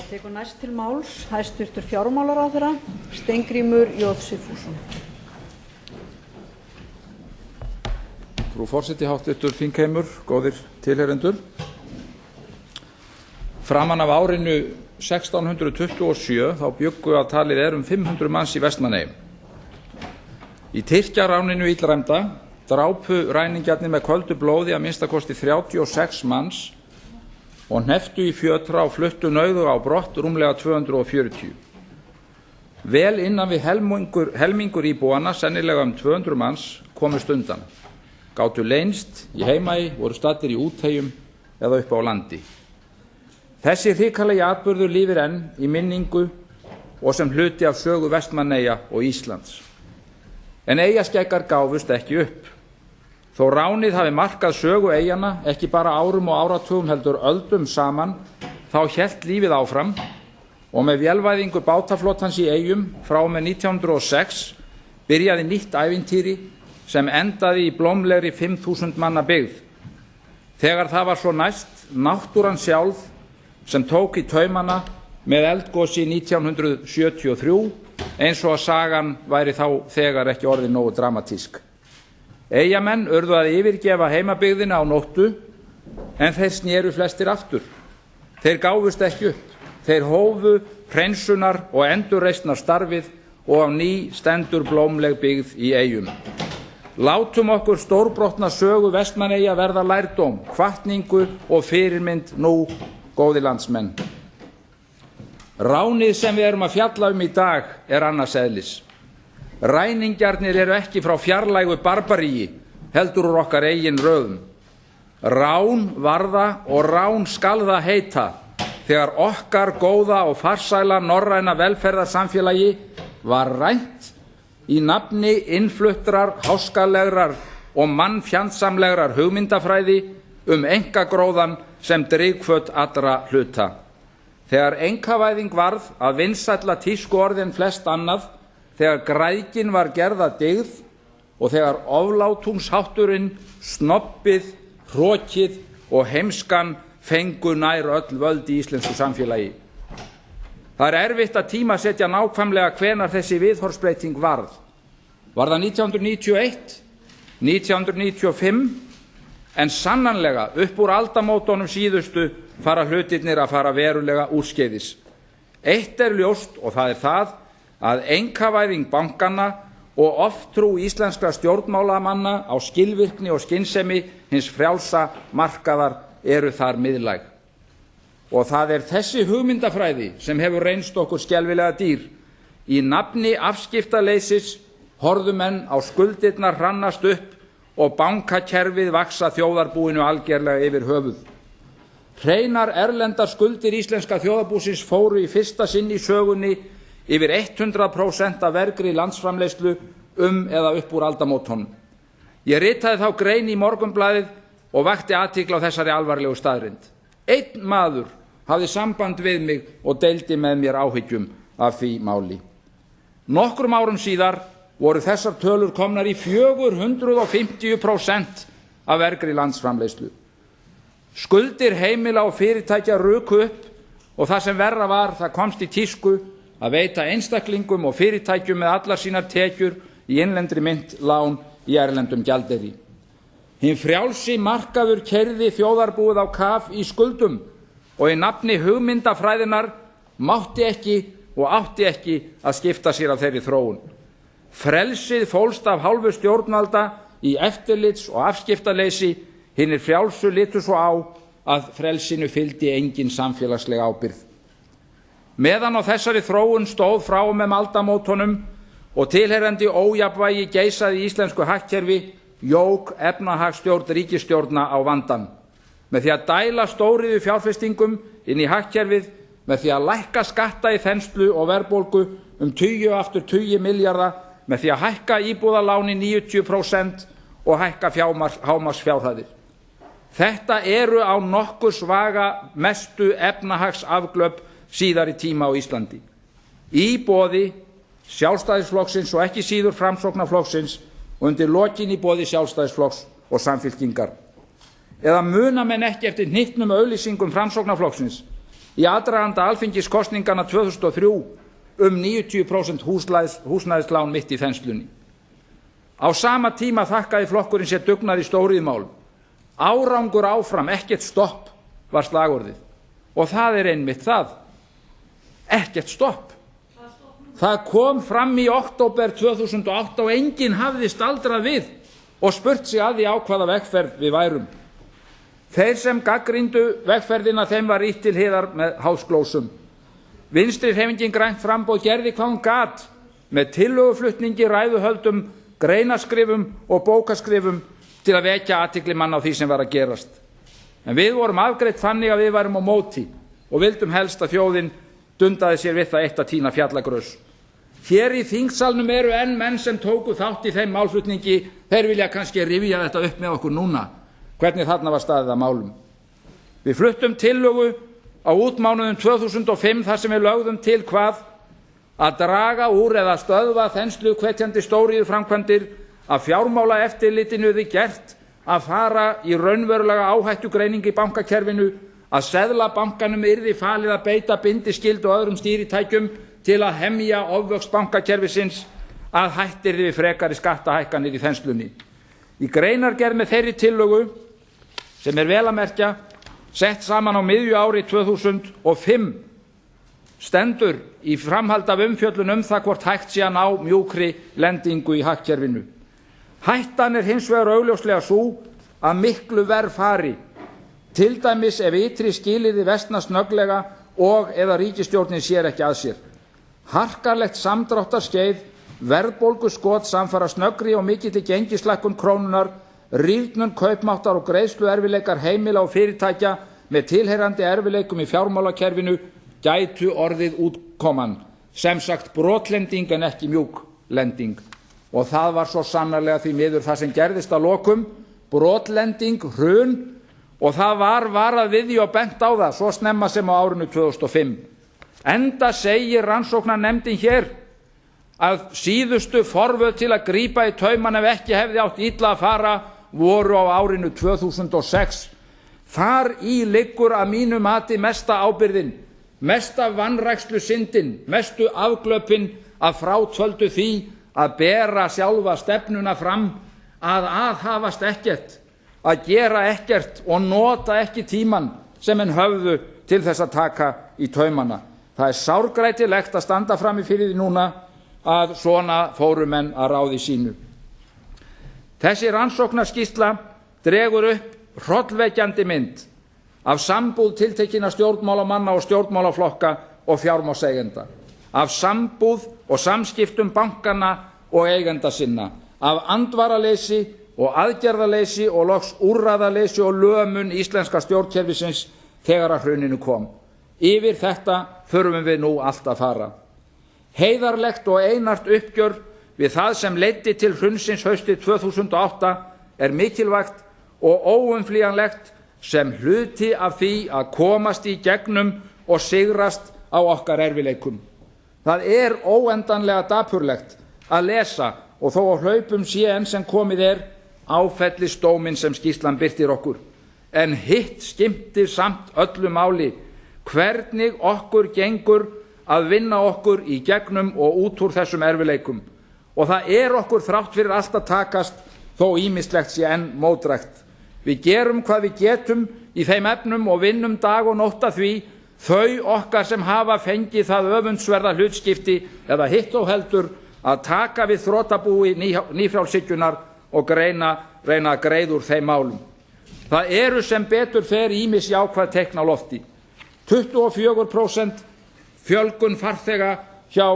Tekur næst til máls hæstvirtur fjármálaráðherra Steingrímur J. Sigfússon. Frú forseti, háttvirtur þingheimur, góðir tilheyrendur. Framan af árinu 1627 þá bjuggu að talið 500 manns í Vestmannaeyjum. Í Tyrkjaráninu illræmda drápu ræningjarnir með köldu blóði að minnsta kosti 36 manns og hnepptu í fjötra og fluttu nauðuga á brott rúmlega 240. Vel innan við helmingur íbúanna, sennilega 200 manns, komust undan. Gátu leynst í Heimaey, voru staddir í úteyjum eða upp á landi. Þessi hrikalegi atburður lifir enn í minningu og sem hluti af sögu Vestmannaeyja og Íslands. En eyjaskeggar gáfust ekki upp. Þó ránið hafi markað sögu eyjanna ekki bara árum og áratugum heldur öldum saman, þá hélt lífið áfram og með vélvæðingu bátaflotans í eyjum frá og með 1906 byrjaði nýtt ævintýri sem endaði í blómlegri 5.000 manna byggð. Þegar það var svo næst náttúran sjálf sem tók í taumana með eldgosi 1973, eins og að sagan væri þá þegar ekki orðin nógu dramatísk. Eyjamenn urðu að yfirgefa heimabyggðina á nóttu, en þeir snéru flestir aftur. Þeir gáfust ekki upp. Þeir hófu hreinsunar og endurreisnar starfið og á ný stendur blómleg byggð í eyjum. Látum okkur stórbrotna sögu Vestmannaeyja verða lærdóm, hvatningu og fyrirmynd nú, góðir landsmenn. Ránið sem við erum að fjalla í dag er annars eðlis. Ræningjarnir eru ekki frá fjarlægu barbaríi, heldur úr okkar eigin röðum. Rán var það og rán skal það heita, þegar okkar góða og farsæla norræna velferðarsamfélagi var rænt í nafni innfluttrar, háskalegrar og mannfjandsamlegrar hugmyndafræði einkagróðann sem drifhvöt allra hluta. Þegar einkavæðing varð að vinsælla tískuorð en flest annað, þegar græðgin var gerð að dyggð og þegar oflátungshátturinn, snobbið, hrokið og heimskan fengu nær öll völd í íslensku samfélagi. Það er erfitt að tímasetja nákvæmlega hvenær þessi viðhorfsbreyting varð. Var það 1991, 1995, en sannanlega upp úr aldamótunum síðustu fara hlutirnir að fara verulega úrskeiðis. Eitt er ljóst og það er það að einkavæðing bankanna og oftrú íslenskra stjórnmálamanna á skilvirkni og skynsemi hins frjálsa markaðar eru þar miðlæg. Og það er þessi hugmyndafræði sem hefur reynst okkur skelfilega dýr. Í nafni afskiptaleysis horfðu menn á skuldirnar hrannast upp og bankakerfið vaxa þjóðarbúinu algerlega yfir höfuð. Hreinar erlendar skuldir íslenska þjóðarbúsins fóru í fyrsta sinn í sögunni yfir 100% af vergri landsframleiðslu eða upp úr aldamótunum. Ég ritaði þá grein í Morgunblaðið og vakti athygli á þessari alvarlegu staðreynd. Einn maður hafði samband við mig og deildi með mér áhyggjum af því máli. Nokkrum árum síðar voru þessar tölur komnar í 450% af vergri landsframleiðslu. Skuldir heimila og fyrirtækja ruku upp og það sem verra var, það komst í tísku að veita einstaklingum og fyrirtækjum með allar sínar tekjur í innlendri mynt lán í erlendum gjaldeyri. Hinn frjálsi markaður keyrði þjóðarbúið á kaf í skuldum og í nafni hugmyndafræðinnar mátti ekki og átti ekki að skipta sér af þeirri þróun. Frelsið fólst af hálfu stjórnvalda í eftirlits- og afskiptaleysi, hinir frjálsu litu svo á að frelsinu fylgdi engin samfélagsleg ábyrgð. Meðan á þessari þróun stóð frá og með aldamótunum og tilheyrandi ójafnvægi geisaði í íslensku hagkerfi, jók efnahagsstjórn ríkisstjórna á vandann. Með því að dæla stóriðju fjárfestingum inn í hagkerfið, með því að lækka skatta í þenslu og verðbólgu tugi aftur tugi milljarða, með því að hækka íbúðaláni 90% og hækka hámarksfjárhæðir. Þetta eru á nokkurs vafa mestu efnahagsafglöp síðari tíma á Íslandi. Í boði Sjálfstæðisflokksins og ekki síður Framsóknarflokksins og undir lokin í boði Sjálfstæðisflokks og Samfylkingar. Eða muna menn ekki eftir hnyttnum auglýsingum Framsóknarflokksins í aðdraganda alþingiskosninganna 2003 90% húsnæðislán mitt í þenslunni. Á sama tíma þakkaði flokkurinn sér dugnað í stóriðjumálum. Árangur áfram, ekkert stopp var slagorðið. Og það er einmitt það. Ekkert stopp. Það kom fram í október 2008 og enginn hafði staldrað við og spurt sig að því á hvaða vegferð við værum. Þeir sem gagnrýndu vegferðina, þeim var ýtt til hliðar með hálsglósum. Vinstrihreyfingin grænt framboð gerði hvað hún gat með tillöguflutningi, ræðuhöldum, greinaskrifum og bókaskrifum til að vekja athygli manna á því sem var að gerast. En við vorum afgreitt þannig að við værum á móti og vildum helst að þjóðin dundaði sér við það eitt að tína fjallagrös. Hér í þingsalnum eru enn menn sem tóku þátt í þeim málflutningi. Þeir vilja kannski rifja þetta upp með okkur núna, hvernig þarna var staðið að málum. Við fluttum tillögu á útmánuðum 2005 þar sem við lögðum til hvað? Að draga úr eða stöðva þensluhvetjandi stóriðjuframkvæmdir, að fjármálaeftirlitinu yrði gert að fara í raunverulega áhættugreiningu í bankakerfinu, að Seðlabankanum yrði falið að beita bindiskyldu og öðrum stýritækjum til að hemja ofvöxt bankakerfisins, að hætt yrði við frekari skattahækkanir í þenslunni. Í greinargerð með þeirri tillögu, sem er vel að merkja, sett saman á miðju ári 2005, stendur í framhaldi af umfjöllun það hvort hægt sé að ná mjúkri lendingu í hagkerfinu. Hættan er hins vegar augljóslega sú að miklu verr fari, til dæmis ef ytri skilyrði versna snögglega og eða ríkisstjórnin sér ekki að sér. Harkalegt samdráttarskeið, verðbólguskot samfara snöggri og mikilli gengislækkun krónunnar, rýrnun kaupmáttar og greiðsluerfiðleikar heimila og fyrirtækja með tilheyrandi erfiðleikum í fjármálakerfinu gætu orðið útkoman, sem sagt brotlending en ekki mjúk lending. Og það var svo sannarlega því miður það sem gerðist að lokum, brotlending, hrun, og það var varað við því og bent á það svo snemma sem á árinu 2005. Enda segir rannsóknarnefndin hér að síðustu forvöð til að grípa í tauman ef ekki hefði átt illa að fara voru á árinu 2006. Þar í liggur að mínu mati mesta ábyrgðin, mesta vanrækslusyndin, mestu afglöpin að frátöldu því að bera sjálfa stefnuna fram, að aðhafast ekkert, að gera ekkert og nota ekki tímann sem menn höfðu til þess að taka í taumana. Það er sárgrætilegt að standa frammi fyrir því núna að svona fóru menn að ráði sínu. Þessi rannsóknarskýrsla dregur upp hrollvekjandi mynd af sambúð tiltekinna stjórnmálamanna og stjórnmálaflokka og fjármagnseigenda, af sambúð og samskiptum bankanna og eigenda sinna, af andvaraleysi og aðgerðaleysi og loks úrræðaleysi og lömun íslenska stjórnkerfisins þegar að hruninu kom. Yfir þetta þurfum við nú allt að fara. Heiðarlegt og einart uppgjör við það sem leiddi til hrunsins haustið 2008 er mikilvægt og óumflýjanlegt sem hluti af því að komast í gegnum og sigrast á okkar erfiðleikum. Það er óendanlega dapurlegt að lesa, og þó á hlaupum sé enn sem komið er, áfellisdóminn sem skýrslan birtir okkur. En hitt skiptir samt öllu máli, hvernig okkur gengur að vinna okkur í gegnum og út úr þessum erfiðleikum. Og það er okkur þrátt fyrir allt að takast, þó ýmislegt sé enn mótdrægt. Við gerum hvað við getum í þeim efnum og vinnum dag og nótt að því, þau okkar sem hafa fengið það öfundsverða hlutskipti eða hitt og heldur að taka við þrotabúi nýfrjálshyggjunnar og reyna að greiða úr þeim málum. Það eru sem betur fer ýmis jákvæð teikn á lofti. 24% fjölgun farþega hjá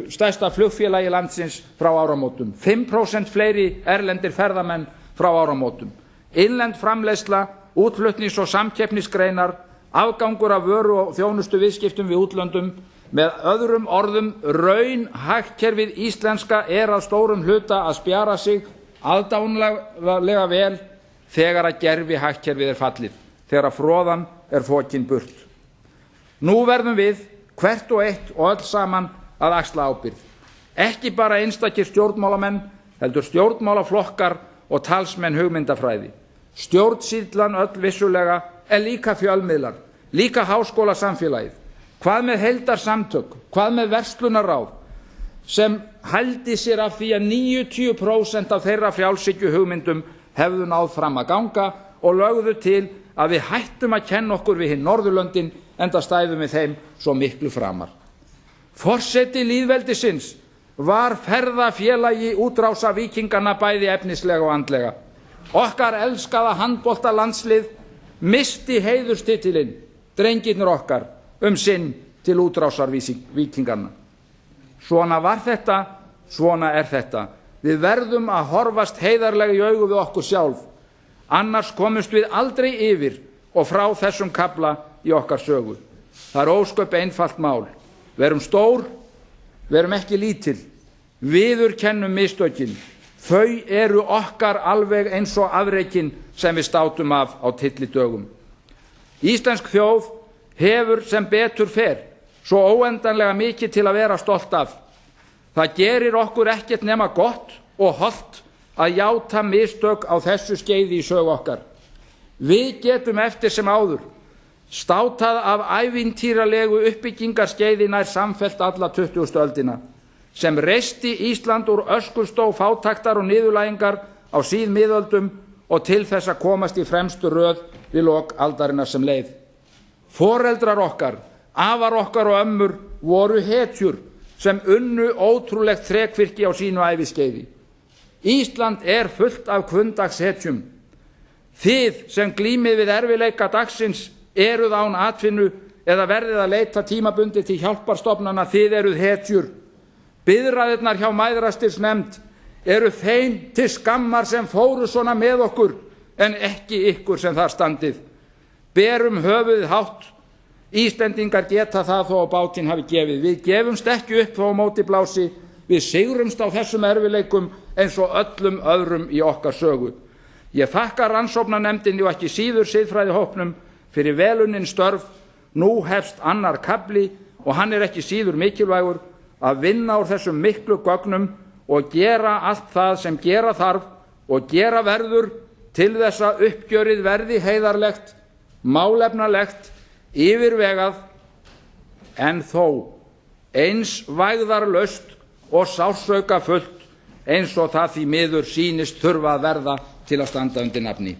stærsta flugfélagi landsins frá áramótum, 5% fleiri erlendir ferðamenn frá áramótum, innlend framleiðsla, útflutnings- og samkeppnisgreinar, afgangur af vöru og þjónustu viðskiptum við útlöndum. Með öðrum orðum, raunhagkerfið íslenska er að stórum hluta að spjara sig aðdáunarlega vel þegar að gervihagkerfið er fallið, þegar að froðan er fokin burt. Nú verðum við, hvert og eitt og öll saman, að axla ábyrgð. Ekki bara einstakir stjórnmálamenn, heldur stjórnmálaflokkar og talsmenn hugmyndafræði. Stjórnsýslan öll vissulega, en líka fjölmiðlar, líka háskólasamfélagið, hvað með heildarsamtök, hvað með verslunarráð sem hældi sér af því að 90% af þeirra frjálshyggjuhugmyndum hefðu náð fram að ganga og lögðu til að við hættum að kenna okkur við hin Norðurlöndin enda stæðum við þeim svo miklu framar. Forseti lýðveldisins var ferðafélagi útrása víkinganna bæði efnislega og andlega. Okkar elskaða handboltalandslið missti heiðurstitilinn, drengirnir okkar, sinn til útrásar víkinganna. Svona var þetta, svona er þetta. Við verðum að horfast heiðarlega í augu við okkur sjálf, annars komumst við aldrei yfir og frá þessum kafla í okkar sögu. Það er ósköp einfalt mál. Verum stór, verum ekki lítil, viðurkennum mistökin. Þau eru okkar alveg eins og afrekin sem við státum af á tyllidögum. Íslensk þjóð hefur sem betur fer svo óendanlega mikið til að vera stolt af. Það gerir okkur ekkert nema gott og hollt að játa mistök á þessu skeiði í sögu okkar. Við getum eftir sem áður státað af ævintýralegu uppbyggingarskeiði nær samfellt alla 20. öldina, sem reisti Ísland úr öskustó fátæktar og niðurlægingar á síðmiðöldum og til þess að komast í fremstu röð við lok aldarinnar sem leið. Foreldrar okkar, afar okkar og ömmur voru hetjur sem unnu ótrúlegt þrekvirki á sínu æviskeiði. Ísland er fullt af hvunndagshetjum. Þið sem glímið við erfiðleika dagsins eruð án atvinnu eða verðið að leita tímabundið til hjálparstofnana, þið eruð hetjur. Biðraðirnar hjá Mæðrastyrksnefnd eru þeim til skammar sem fóru svona með okkur en ekki ykkur sem þar standið. Berum höfuðið hátt. Íslendingar geta það þó að bátinn hafi gefið. Við gefumst ekki upp þó á móti blási. Við sigrumst á þessum erfiðleikum eins og öllum öðrum í okkar sögu. Ég þakka rannsóknarnefndinni og ekki síður siðfræðihópnum fyrir velunnin störf. Nú hefst annar kafli og hann er ekki síður mikilvægur, að vinna úr þessum miklu gögnum og gera allt það sem gera þarf og gera verður til þess að uppgjörið verði heiðarlegt, málefnalegt, yfirvegað, en þó eins vægðarlaust og sársaukafullt eins og það því miður sýnist þurfa að verða til að standa undir nafni.